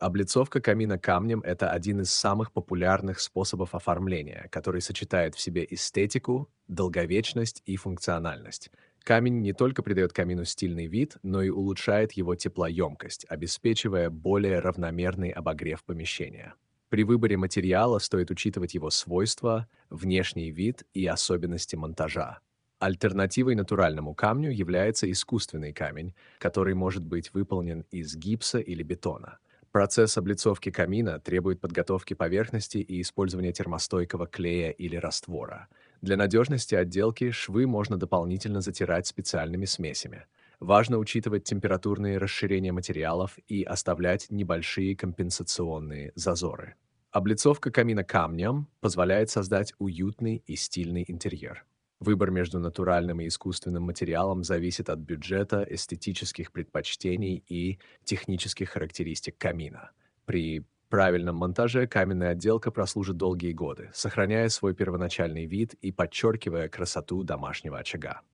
Облицовка камина камнем — это один из самых популярных способов оформления, который сочетает в себе эстетику, долговечность и функциональность. Камень не только придает камину стильный вид, но и улучшает его теплоемкость, обеспечивая более равномерный обогрев помещения. При выборе материала стоит учитывать его свойства, внешний вид и особенности монтажа. Альтернативой натуральному камню является искусственный камень, который может быть выполнен из гипса или бетона. Процесс облицовки камина требует подготовки поверхности и использования термостойкого клея или раствора. Для надежности отделки швы можно дополнительно затирать специальными смесями. Важно учитывать температурные расширения материалов и оставлять небольшие компенсационные зазоры. Облицовка камина камнем позволяет создать уютный и стильный интерьер. Выбор между натуральным и искусственным материалом зависит от бюджета, эстетических предпочтений и технических характеристик камина. При правильном монтаже каменная отделка прослужит долгие годы, сохраняя свой первоначальный вид и подчеркивая красоту домашнего очага.